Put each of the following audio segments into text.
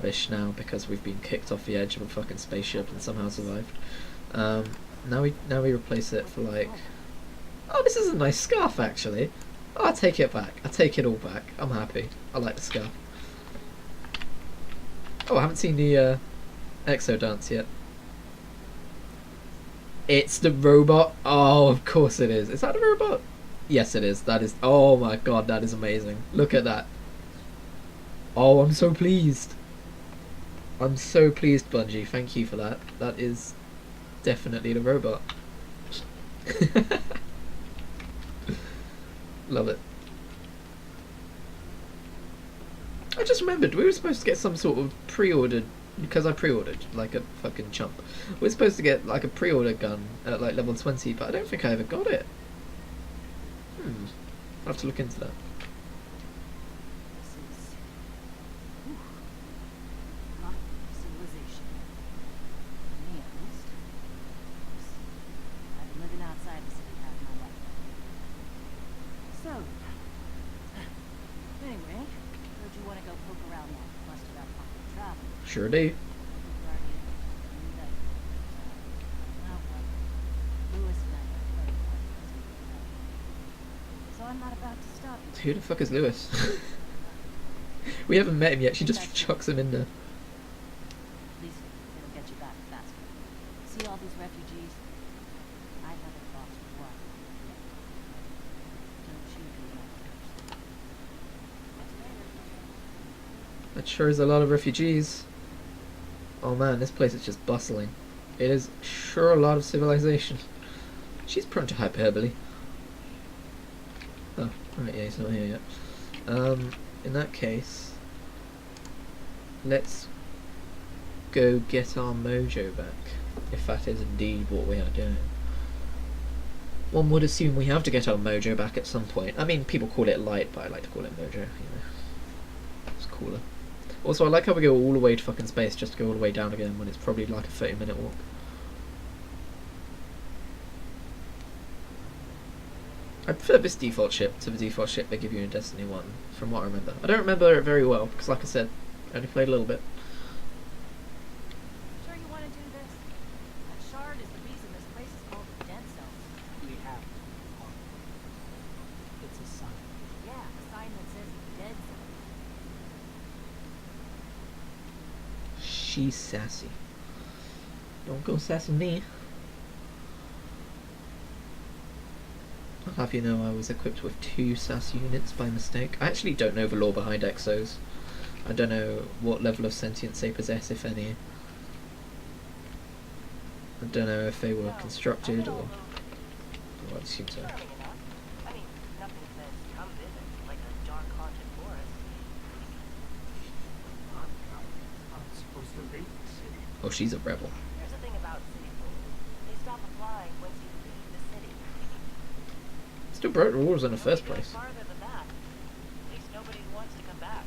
rubbish now because we've been kicked off the edge of a fucking spaceship and somehow survived. Now we replace it for like... Oh, this is a nice scarf actually. Oh, I take it back. I take it all back. I'm happy. I like the scarf. Oh, I haven't seen the Exo dance yet. It's the robot. Oh, of course it is. Is that a robot? Yes, it is. That is... Oh my god, that is amazing. Look at that. Oh, I'm so pleased. I'm so pleased, Bungie. Thank you for that. That is definitely the robot. Love it. I just remembered, we were supposed to get some sort of pre-ordered, because I pre-ordered like a fucking chump. We were supposed to get like a pre-order gun at like level 20, but I don't think I ever got it. I'll have to look into that. Sure do. Who the fuck is Lewis? We haven't met him yet. She just chucks him in there. Get you back faster. See all these refugees? I haven't lost one. Don't you do that. That sure is a lot of refugees. Oh man, this place is just bustling. It is sure a lot of civilization. She's prone to hyperbole. Oh, right, yeah, he's not here yet. In that case, let's go get our mojo back, if that is indeed what we are doing. One would assume we have to get our mojo back at some point. I mean, people call it light, but I like to call it mojo, you know. It's cooler. Also, I like how we go all the way to fucking space just to go all the way down again when it's probably like a 30-minute walk. I prefer this default ship to the default ship they give you in Destiny 1, from what I remember. I don't remember it very well, because like I said, I only played a little bit. Sure you want to do this? That shard is the reason this place is called the Dead Zone. We have it's a sign. Yeah, a sign that says Dead Zone. She's sassy. Don't go sassing me. I'll have you know I was equipped with 2 SAS units by mistake. I actually don't know the lore behind Exos. I don't know what level of sentience they possess, if any. I don't know if they were constructed or... Well, I assume so. I mean, nothing says come visit, like a dark haunted forest. I'm supposed to leave the city. Oh, she's a rebel. Here's the thing about city rules. They stop applying once you leave the city. Still broke the rules in the first place. Farther than that. At least nobody wants to come back.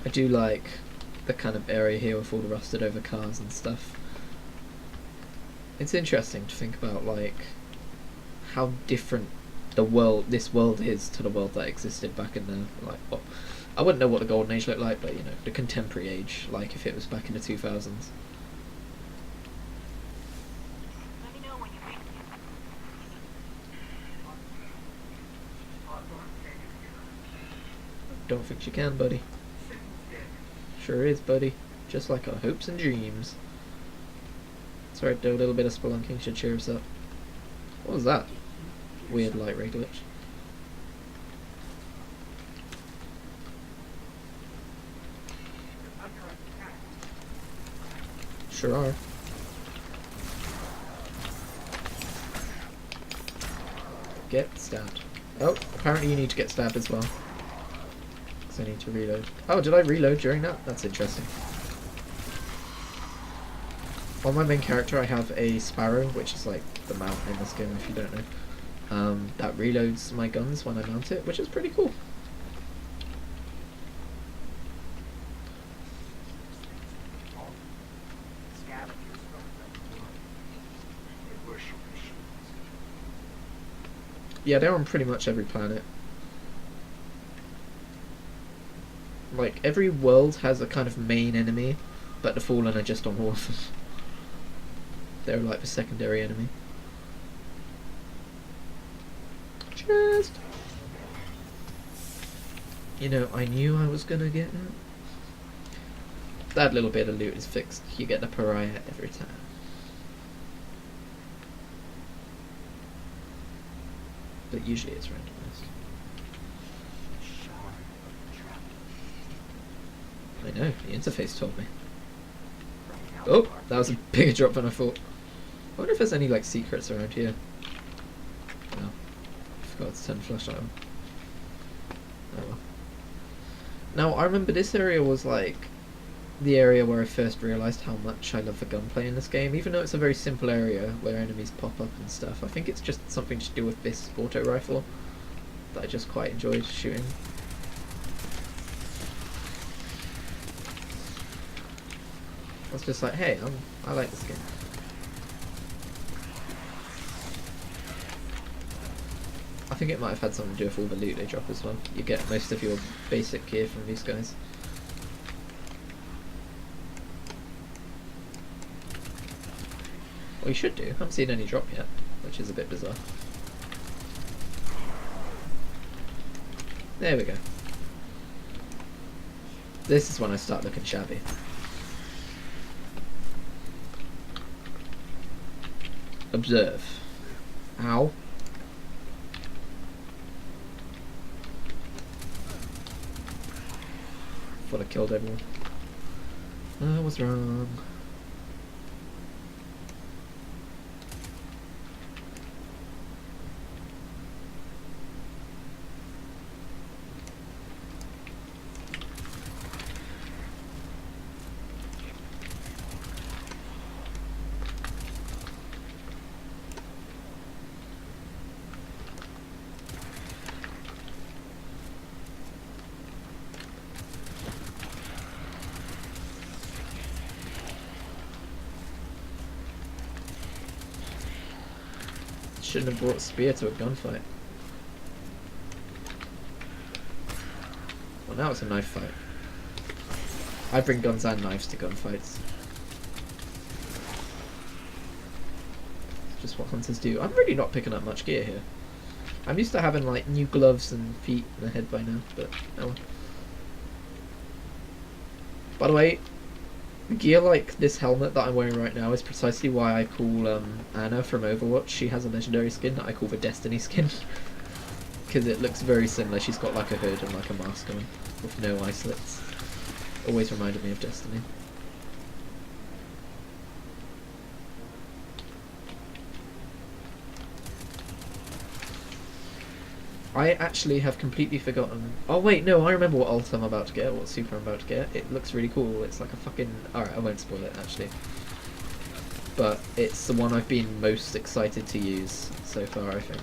I do like the kind of area here with all the rusted over cars and stuff. It's interesting to think about like how different this world is to the world that existed back in the like well, I wouldn't know what the golden age looked like, but you know, the contemporary age, like if it was back in the 2000s. Let me know when you're ready. Don't think you can, buddy. Sure is, buddy. Just like our hopes and dreams. It's alright though, a little bit of spelunking should cheer us up. What was that? Weird light ray glitch. Sure are. Get stabbed. Oh, apparently you need to get stabbed as well. Because I need to reload. Oh, did I reload during that? That's interesting. On my main character I have a sparrow, which is like the mount in this game if you don't know. That reloads my guns when I mount it, which is pretty cool. Yeah, they're on pretty much every planet. Like, every world has a kind of main enemy, but the Fallen are just on all of them. They're like the secondary enemy. Chest! You know, I knew I was gonna get it. That little bit of loot is fixed. You get the pariah every time. But usually it's randomized. I know, the interface told me. Oh, that was a bigger drop than I thought. I wonder if there's any like secrets around here. No. I forgot to turn the flashlight on. Oh well. Now, I remember this area was like the area where I first realised how much I love the gunplay in this game, even though it's a very simple area where enemies pop up and stuff. I think it's just something to do with this auto rifle that I just quite enjoyed shooting. I was just like, hey, I like this game. I think it might have had something to do with all the loot they drop as well. You get most of your basic gear from these guys. Well, you should do. I haven't seen any drop yet, which is a bit bizarre. There we go. This is when I start looking shabby. Observe. Ow. Thought I killed everyone. I was wrong. Shouldn't have brought a spear to a gunfight. Well, now it's a knife fight. I bring guns and knives to gunfights. It's just what hunters do. I'm really not picking up much gear here. I'm used to having like new gloves and feet and a head by now, but oh well. By the way, gear like this helmet that I'm wearing right now is precisely why I call Anna from Overwatch. She has a legendary skin that I call the Destiny skin. Because it looks very similar. She's got like a hood and like a mask on with no eye slits. Always reminded me of Destiny. I actually have completely forgotten. Oh wait, no, I remember what ult I'm about to get, what super I'm about to get. It looks really cool. It's like a fucking... Alright, I won't spoil it actually. But it's the one I've been most excited to use so far, I think.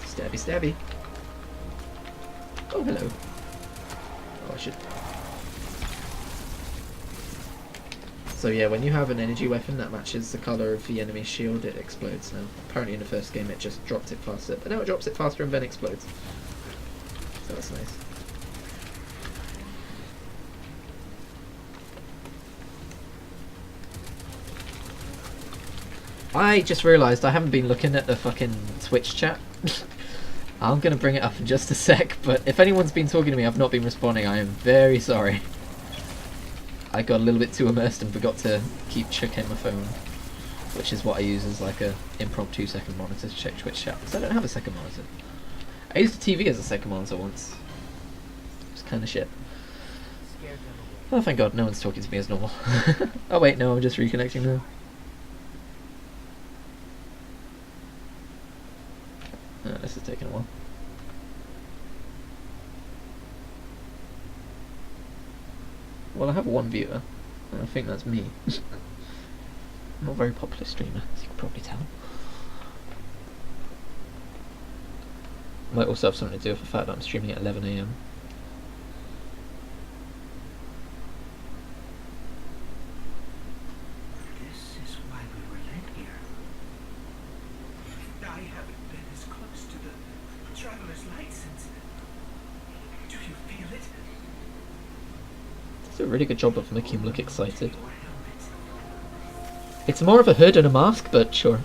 Stabby stabby. Oh, hello. Oh, I should... So yeah, when you have an energy weapon that matches the colour of the enemy's shield, it explodes now. Apparently in the first game it just dropped it faster, but now it drops it faster and then explodes. So that's nice. I just realised I haven't been looking at the fucking Twitch chat. I'm going to bring it up in just a sec, but if anyone's been talking to me, I've not been responding, I am very sorry. I got a little bit too immersed and forgot to keep checking my phone, which is what I use as like a impromptu second monitor to check Twitch chat, because I don't have a second monitor. I used the TV as a second monitor once. It's kind of shit. Oh, thank God, no one's talking to me as normal. Oh wait, no, I'm just reconnecting now. This is taking a while. Well, I have one viewer, and I think that's me. I'm not a very popular streamer, as you can probably tell. Might also have something to do with the fact that I'm streaming at 11 AM. It's a really good job of making him look excited. It's more of a hood and a mask, but sure.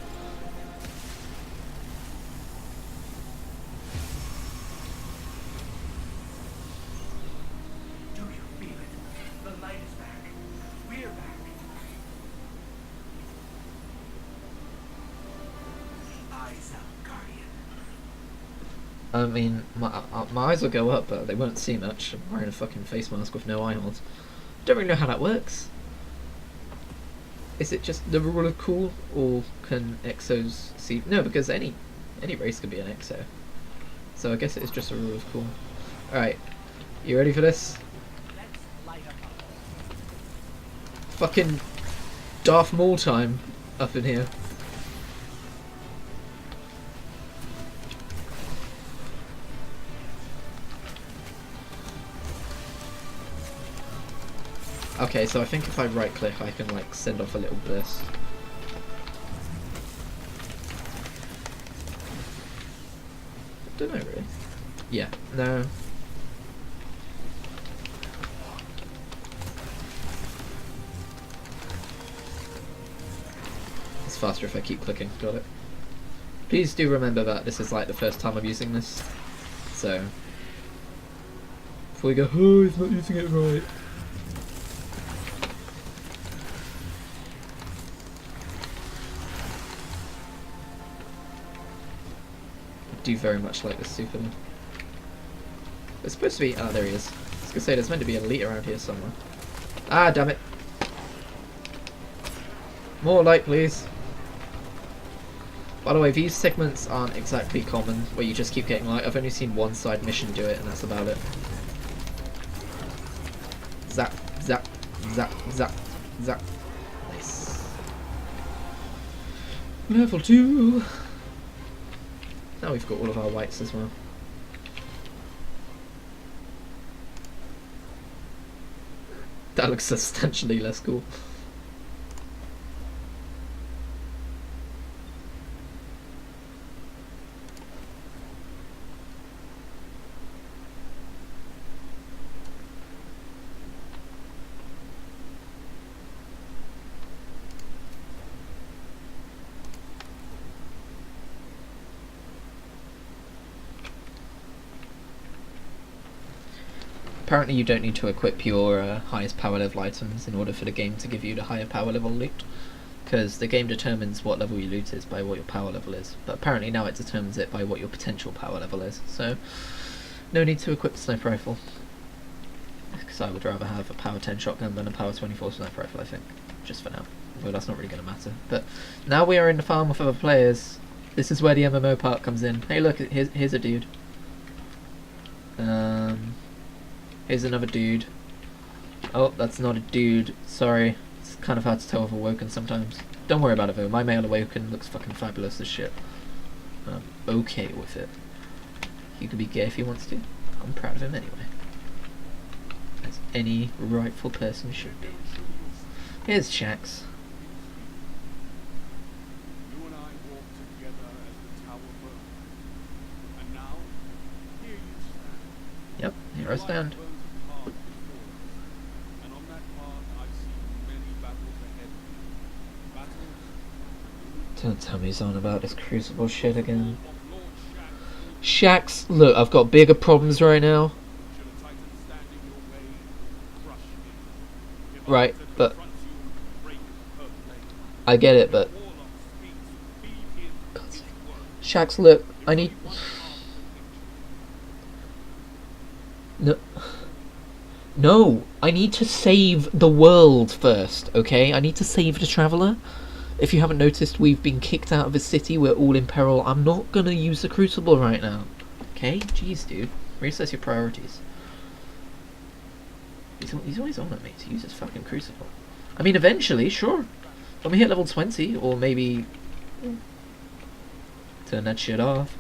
Do you feel it? The light is back. We're back. Eyes up, Guardian. I mean, my eyes will go up, but they won't see much. I'm wearing a fucking face mask with no eye holes. Don't really know how that works. Is it just the rule of cool, or can exos see? No, because any race could be an exo. So I guess it is just a rule of cool. Alright, you ready for this? Let's light up. Fucking Darth Maul time up in here. Okay, so I think if I right click I can like send off a little burst. Don't know really. Yeah, no. It's faster if I keep clicking, got it. Please do remember that this is like the first time I'm using this. So before we go, oh, he's not using it right. Do very much like this Superman. It's supposed to be. Ah, there he is. I was gonna say there's meant to be an elite around here somewhere. Ah, damn it! More light, please. By the way, these segments aren't exactly common, where you just keep getting light. I've only seen one side mission do it, and that's about it. Zap, zap, zap, zap, zap. Nice. Level 2. Now we've got all of our whites as well. That looks substantially less cool. Apparently you don't need to equip your highest power level items in order for the game to give you the higher power level loot, because the game determines what level your loot is by what your power level is, but apparently now it determines it by what your potential power level is, so no need to equip the sniper rifle, because I would rather have a power 10 shotgun than a power 24 sniper rifle, I think, just for now, although that's not really going to matter. But now we are in the farm with other players. This is where the MMO part comes in. Hey look, here's a dude. Here's another dude. Oh, that's not a dude. Sorry. It's kind of hard to tell with Awoken sometimes. Don't worry about it though. My male Awoken looks fucking fabulous as shit. I'm okay with it. He can be gay if he wants to. I'm proud of him anyway. As any rightful person should be. Here's Shax. You and I walked together as the tower burned. And now, here you stand. Yep, here I stand. And on that path, I've seen many battles ahead. Battles Don't tell me he's on about this Crucible shit again. of Lord Shax, Shax. look, I've got bigger problems right now. Should a Titan stand in your way, crush him. If I Right, were to but confront you, break her blade. I get it, but Warlock speaks, feed him God's sake. each word. Shax, look, I need. One path No. No, I need to save the world first, okay? I need to save the Traveller. If you haven't noticed, we've been kicked out of a city, we're all in peril. I'm not gonna use the Crucible right now. Okay? Jeez, dude. Reassess your priorities. He's always on at me to use his fucking Crucible. I mean, eventually, sure. When we hit level 20, or maybe turn that shit off.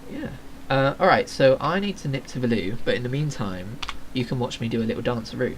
Yeah. Alright, so I need to nip to Valoo, but in the meantime, you can watch me do a little danceroo.